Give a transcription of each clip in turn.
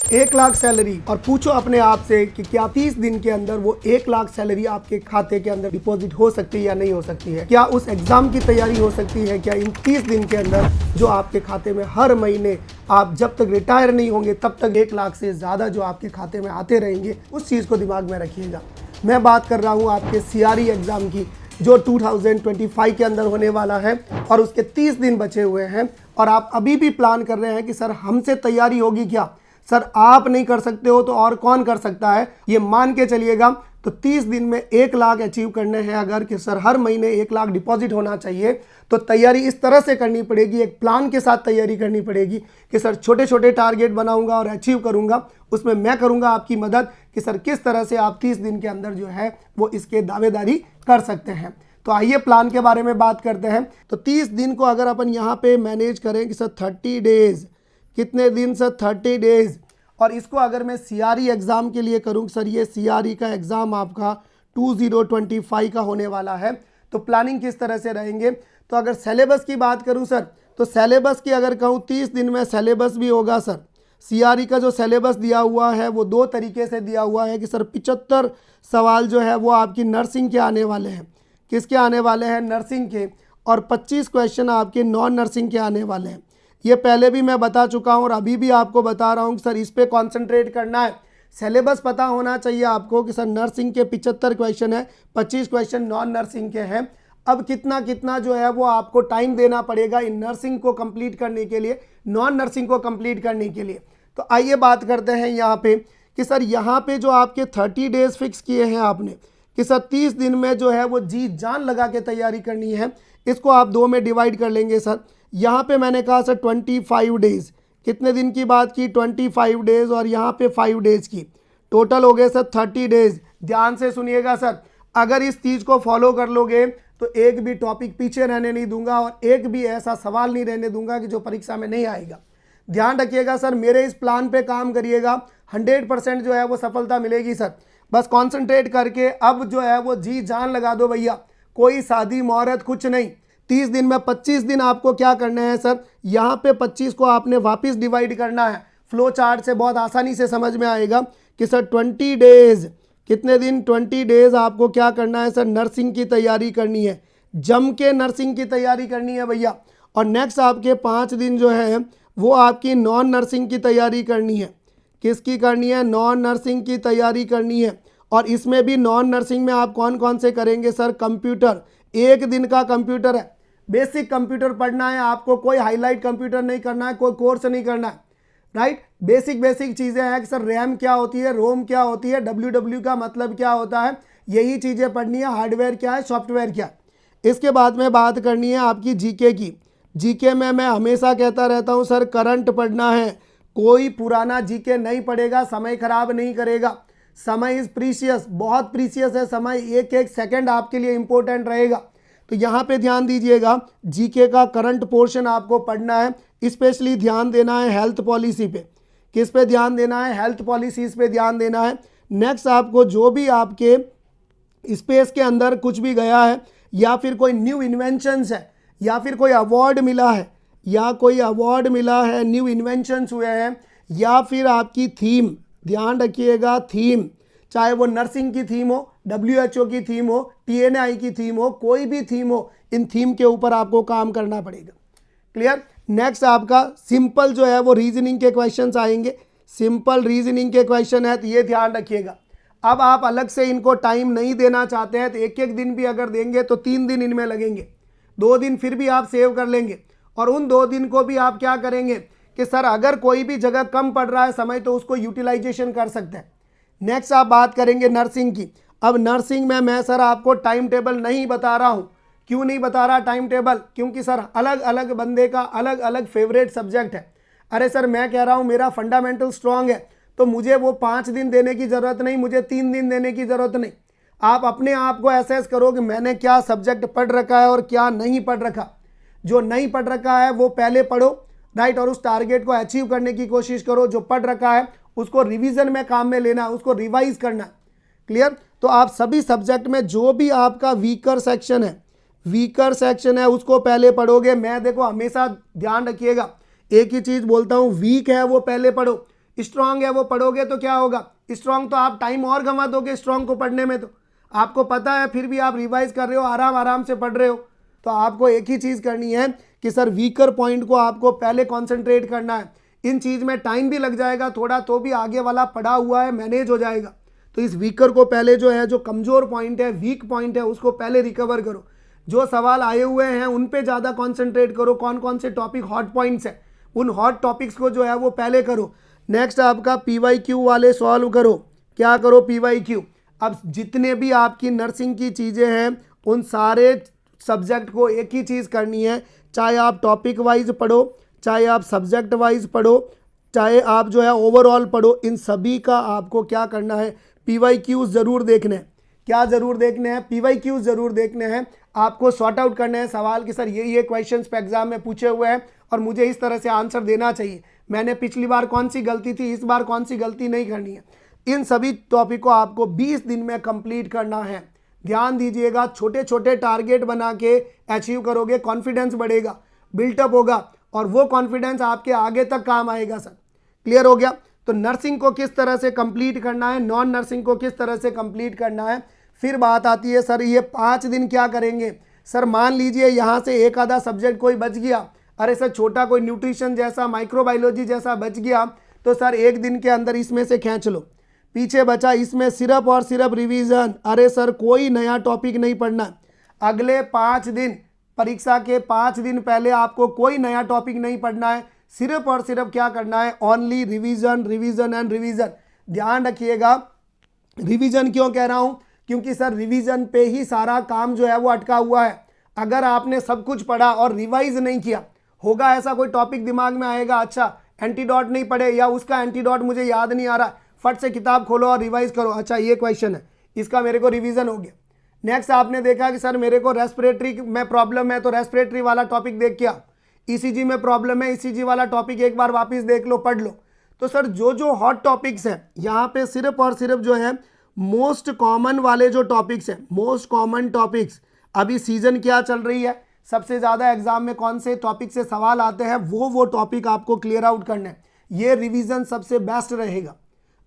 1 lakh salary और पूछो अपने आप से कि क्या 30 दिन के अंदर वो 1 लाख सैलरी आपके खाते के अंदर डिपॉजिट हो सकती है या नहीं हो सकती है। क्या उस एग्जाम की तैयारी हो सकती है। क्या इन 30 दिन के अंदर जो आपके खाते में हर महीने आप जब तक रिटायर नहीं होंगे तब तक 1 लाख से ज़्यादा जो आपके खाते में आते रहेंगे। उस चीज़ को दिमाग में रखिएगा। मैं बात कर रहा हूँ आपके CRE एग्ज़ाम की जो 2025 के अंदर होने वाला है और उसके 30 दिन बचे हुए हैं और आप अभी भी प्लान कर रहे हैं कि सर हमसे तैयारी होगी क्या। सर आप नहीं कर सकते हो तो और कौन कर सकता है, ये मान के चलिएगा। तो 30 दिन में 1 लाख अचीव करने हैं अगर कि सर हर महीने 1 लाख डिपॉजिट होना चाहिए तो तैयारी इस तरह से करनी पड़ेगी, एक प्लान के साथ तैयारी करनी पड़ेगी कि सर छोटे छोटे टारगेट बनाऊंगा और अचीव करूंगा। उसमें मैं करूंगा आपकी मदद कि सर किस तरह से आप 30 दिन के अंदर जो है वो इसके दावेदारी कर सकते हैं। तो आइए प्लान के बारे में बात करते हैं। तो 30 दिन को अगर अपन यहाँ पे मैनेज करें कि सर 30 डेज, कितने दिन सर 30 डेज, और इसको अगर मैं CRE एग्ज़ाम के लिए करूँ सर ये CRE का एग्ज़ाम आपका 2025 का होने वाला है। तो प्लानिंग किस तरह से रहेंगे। तो अगर सिलेबस की बात करूँ सर तो सिलेबस की अगर कहूँ 30 दिन में सिलेबस भी होगा सर। CRE का जो सिलेबस दिया हुआ है वो 2 तरीके से दिया हुआ है कि सर 75 सवाल जो है वो आपकी नर्सिंग के आने वाले हैं। किसके आने वाले हैं, नर्सिंग के, और 25 क्वेश्चन आपके नॉन नर्सिंग के आने वाले हैं। ये पहले भी मैं बता चुका हूँ और अभी भी आपको बता रहा हूँ कि सर इस पे कंसंट्रेट करना है। सिलेबस पता होना चाहिए आपको कि सर नर्सिंग के 75 क्वेश्चन है, 25 क्वेश्चन नॉन नर्सिंग के हैं। अब कितना कितना जो है वो आपको टाइम देना पड़ेगा इन नर्सिंग को कंप्लीट करने के लिए, नॉन नर्सिंग को कंप्लीट करने के लिए। तो आइए बात करते हैं यहाँ पे कि सर यहाँ पे जो आपके 30 डेज फिक्स किए हैं आपने कि सर 30 दिन में जो है वो जी जान लगा के तैयारी करनी है। इसको आप 2 में डिवाइड कर लेंगे सर। यहाँ पे मैंने कहा सर 25 डेज, कितने दिन की बात की, 25 डेज, और यहाँ पे 5 डेज की, टोटल हो गए सर 30 डेज। ध्यान से सुनिएगा सर, अगर इस चीज़ को फॉलो कर लोगे तो एक भी टॉपिक पीछे रहने नहीं दूंगा और एक भी ऐसा सवाल नहीं रहने दूंगा कि जो परीक्षा में नहीं आएगा। ध्यान रखिएगा सर, मेरे इस प्लान पे काम करिएगा, 100% जो है वो सफलता मिलेगी सर। बस कंसंट्रेट करके अब जो है वो जी जान लगा दो भैया, कोई शादी मुहूर्त कुछ नहीं। 30 दिन में 25 दिन आपको क्या करना है सर, यहाँ पे 25 को आपने वापस डिवाइड करना है। फ्लो चार्ट से बहुत आसानी से समझ में आएगा कि सर 20 डेज, कितने दिन, 20 डेज आपको क्या करना है सर, नर्सिंग की तैयारी करनी है, जम के नर्सिंग की तैयारी करनी है भैया। और नेक्स्ट आपके 5 दिन जो है वो आपकी नॉन नर्सिंग की तैयारी करनी है। किसकी करनी है, नॉन नर्सिंग की तैयारी करनी है। और इसमें भी नॉन नर्सिंग में आप कौन कौन से करेंगे सर, कंप्यूटर, 1 दिन का कंप्यूटर है, बेसिक कंप्यूटर पढ़ना है आपको, कोई हाईलाइट कंप्यूटर नहीं करना है, कोई कोर्स नहीं करना है, राइट। बेसिक चीज़ें हैं कि सर रैम क्या होती है, रोम क्या होती है, WW का मतलब क्या होता है, यही चीज़ें पढ़नी है। हार्डवेयर क्या है, सॉफ्टवेयर क्या है। इसके बाद में बात करनी है आपकी जीके की। जीके में मैं हमेशा कहता रहता हूँ सर करंट पढ़ना है, कोई पुराना जीके नहीं पढ़ेगा, समय खराब नहीं करेगा। समय इज़ प्रीशियस, बहुत प्रीशियस है समय, एक एक सेकंड आपके लिए इंपॉर्टेंट रहेगा। तो यहाँ पे ध्यान दीजिएगा, जीके का करंट पोर्शन आपको पढ़ना है। स्पेशली ध्यान देना है हेल्थ पॉलिसी पे। किस पे ध्यान देना है, हेल्थ पॉलिसीज़ पे ध्यान देना है। नेक्स्ट आपको जो भी आपके स्पेस के अंदर कुछ भी गया है या फिर कोई न्यू इन्वेंशंस है या फिर कोई अवार्ड मिला है या कोई अवार्ड मिला है, न्यू इन्वेंशंस हुए हैं, या फिर आपकी थीम, ध्यान रखिएगा थीम, चाहे वो नर्सिंग की थीम हो, WHO की थीम हो, TNI की थीम हो, कोई भी थीम हो, इन थीम के ऊपर आपको काम करना पड़ेगा। क्लियर। नेक्स्ट आपका सिंपल जो है वो रीजनिंग के क्वेश्चंस आएंगे। सिंपल रीजनिंग के क्वेश्चन है तो ये ध्यान रखिएगा। अब आप अलग से इनको टाइम नहीं देना चाहते हैं तो एक एक दिन भी अगर देंगे तो 3 दिन इनमें लगेंगे, 2 दिन फिर भी आप सेव कर लेंगे। और उन 2 दिन को भी आप क्या करेंगे कि सर अगर कोई भी जगह कम पड़ रहा है समय तो उसको यूटिलाइजेशन कर सकते हैं। नेक्स्ट आप बात करेंगे नर्सिंग की। अब नर्सिंग में मैं सर आपको टाइम टेबल नहीं बता रहा हूँ। क्यों नहीं बता रहा टाइम टेबल, क्योंकि सर अलग अलग बंदे का अलग अलग फेवरेट सब्जेक्ट है। अरे सर मैं कह रहा हूँ मेरा फंडामेंटल स्ट्रांग है तो मुझे वो 5 दिन देने की ज़रूरत नहीं, मुझे 3 दिन देने की ज़रूरत नहीं। आप अपने आप को एसेस करो कि मैंने क्या सब्जेक्ट पढ़ रखा है और क्या नहीं पढ़ रखा। जो नहीं पढ़ रखा है वो पहले पढ़ो, राइट, और उस टारगेट को अचीव करने की कोशिश करो। जो पढ़ रखा है उसको रिवीजन में काम में लेना, उसको रिवाइज करना। क्लियर। तो आप सभी सब्जेक्ट में जो भी आपका वीकर सेक्शन है उसको पहले पढ़ोगे। मैं देखो हमेशा ध्यान रखिएगा, एक ही चीज़ बोलता हूँ, वीक है वो पहले पढ़ो, स्ट्रांग है वो पढ़ोगे तो क्या होगा, स्ट्रांग तो आप टाइम और गंवा दोगे स्ट्रांग को पढ़ने में, तो आपको पता है फिर भी आप रिवाइज कर रहे हो, आराम आराम से पढ़ रहे हो। तो आपको एक ही चीज़ करनी है कि सर वीकर पॉइंट को आपको पहले कॉन्सेंट्रेट करना है। इन चीज़ में टाइम भी लग जाएगा थोड़ा, तो भी आगे वाला पढ़ा हुआ है, मैनेज हो जाएगा। तो इस वीकर को पहले जो है, जो कमज़ोर पॉइंट है, वीक पॉइंट है, उसको पहले रिकवर करो। जो सवाल आए हुए हैं उन पे ज़्यादा कॉन्सेंट्रेट करो। कौन कौन से टॉपिक हॉट पॉइंट्स हैं, उन हॉट टॉपिक्स को जो है वो पहले करो। नेक्स्ट आपका PYQ वाले सॉल्व करो। क्या करो, PYQ। अब जितने भी आपकी नर्सिंग की चीज़ें हैं उन सारे सब्जेक्ट को एक ही चीज़ करनी है, चाहे आप टॉपिक वाइज पढ़ो, चाहे आप सब्जेक्ट वाइज पढ़ो, चाहे आप जो है ओवरऑल पढ़ो, इन सभी का आपको क्या करना है, PYQ ज़रूर देखना है। क्या ज़रूर देखने हैं, PYQ ज़रूर देखने हैं। आपको सॉर्ट आउट करना है सवाल कि सर ये क्वेश्चंस पे एग्जाम में पूछे हुए हैं और मुझे इस तरह से आंसर देना चाहिए, मैंने पिछली बार कौन सी गलती थी, इस बार कौन सी गलती नहीं करनी है। इन सभी टॉपिक को आपको 20 दिन में कंप्लीट करना है। ध्यान दीजिएगा, छोटे छोटे टारगेट बना के अचीव करोगे, कॉन्फिडेंस बढ़ेगा, बिल्टअप होगा, और वो कॉन्फिडेंस आपके आगे तक काम आएगा। सर क्लियर हो गया। तो नर्सिंग को किस तरह से कंप्लीट करना है, नॉन नर्सिंग को किस तरह से कंप्लीट करना है। फिर बात आती है सर ये 5 दिन क्या करेंगे। सर मान लीजिए यहाँ से एक आधा सब्जेक्ट कोई बच गया, अरे सर छोटा कोई न्यूट्रिशन जैसा, माइक्रोबायोलॉजी जैसा बच गया, तो सर एक दिन के अंदर इसमें से खींच लो। पीछे बचा इसमें सिर्फ और सिर्फ रिवीजन। अरे सर कोई नया टॉपिक नहीं पढ़ना। अगले 5 दिन, परीक्षा के 5 दिन पहले आपको कोई नया टॉपिक नहीं पढ़ना है, सिर्फ और सिर्फ क्या करना है, only revision, revision and revision. ध्यान रखिएगा, रिवीजन क्यों कह रहा हूँ, क्योंकि सर रिवीजन पे ही सारा काम जो है वो अटका हुआ है। अगर आपने सब कुछ पढ़ा और रिवाइज नहीं किया, होगा ऐसा कोई टॉपिक दिमाग में आएगा, अच्छा एंटीडोट नहीं पढ़े या उसका एंटीडोट मुझे याद नहीं आ रहा, फट से किताब खोलो और रिवाइज करो, अच्छा ये क्वेश्चन है, इसका मेरे को रिवीजन हो गया। नेक्स्ट आपने देखा कि सर मेरे को रेस्पिरेटरी में प्रॉब्लम है, तो रेस्पिरेटरी वाला टॉपिक देख क्या, ECG में प्रॉब्लम है, ECG वाला टॉपिक एक बार वापस देख लो, पढ़ लो। तो सर जो हॉट टॉपिक्स हैं यहाँ पे सिर्फ और सिर्फ जो है मोस्ट कॉमन वाले जो टॉपिक्स हैं, मोस्ट कॉमन टॉपिक्स, अभी सीजन क्या चल रही है, सबसे ज़्यादा एग्जाम में कौन से टॉपिक से सवाल आते हैं, वो टॉपिक आपको क्लियर आउट करना है। ये रिवीजन सबसे बेस्ट रहेगा।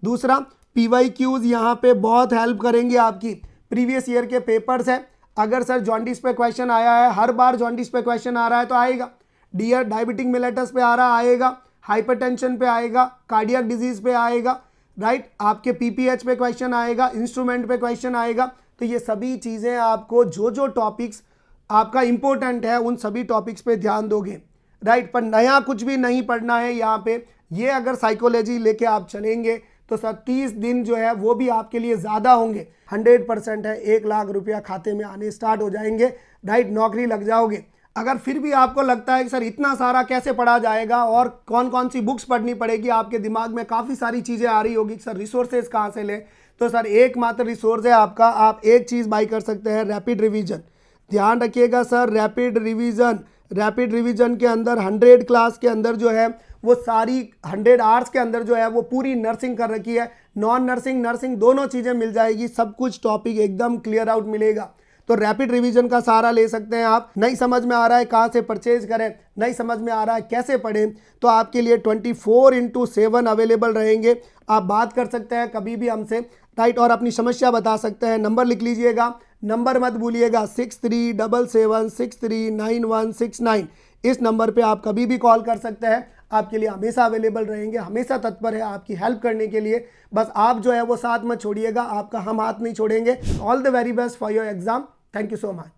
दूसरा PYQs यहाँ पे बहुत हेल्प करेंगे आपकी। प्रीवियस ईयर के पेपर्स हैं, अगर सर जॉन्डिस पे क्वेश्चन आया है, हर बार जॉन्डिस पे क्वेश्चन आ रहा है तो आएगा, डियर डायबिटिक मिलेटस पे आ रहा आएगा, हाइपरटेंशन पे आएगा, कार्डियक डिजीज पे आएगा, राइट, आपके PPH पे क्वेश्चन आएगा, इंस्ट्रूमेंट पे क्वेश्चन आएगा। तो ये सभी चीज़ें आपको जो टॉपिक्स आपका इंपॉर्टेंट है उन सभी टॉपिक्स पे ध्यान दोगे, राइट। पर नया कुछ भी नहीं पढ़ना है यहाँ पे। ये अगर साइकोलॉजी लेके आप चलेंगे तो सर 30 दिन जो है वो भी आपके लिए ज़्यादा होंगे। 100% है, 1 लाख रुपया खाते में आने स्टार्ट हो जाएंगे, राइट, नौकरी लग जाओगे। अगर फिर भी आपको लगता है कि सर इतना सारा कैसे पढ़ा जाएगा और कौन कौन सी बुक्स पढ़नी पड़ेगी, आपके दिमाग में काफ़ी सारी चीज़ें आ रही होगी, सर रिसोर्सेज कहाँ से लें, तो सर एकमात्र रिसोर्स है आपका, आप एक चीज़ बाय कर सकते हैं, रैपिड रिवीजन। ध्यान रखिएगा सर, रैपिड रिवीजन के अंदर 100 क्लास के अंदर जो है वो सारी 100 आवर्स के अंदर जो है वो पूरी नर्सिंग कर रखी है, नॉन नर्सिंग नर्सिंग दोनों चीज़ें मिल जाएगी, सब कुछ टॉपिक एकदम क्लियर आउट मिलेगा। तो रैपिड रिवीजन का सहारा ले सकते हैं आप। नहीं समझ में आ रहा है कहाँ से परचेज करें, नहीं समझ में आ रहा है कैसे पढ़ें, तो आपके लिए 24/7 अवेलेबल रहेंगे। आप बात कर सकते हैं कभी भी हमसे, राइट, और अपनी समस्या बता सकते हैं। नंबर लिख लीजिएगा, नंबर मत भूलिएगा, 6377639169। इस नंबर पे आप कभी भी कॉल कर सकते हैं, आपके लिए हमेशा अवेलेबल रहेंगे, हमेशा तत्पर है आपकी हेल्प करने के लिए। बस आप जो है वो साथ मत छोड़िएगा, आपका हम हाथ नहीं छोड़ेंगे। All the very best for your exam. Thank you so much.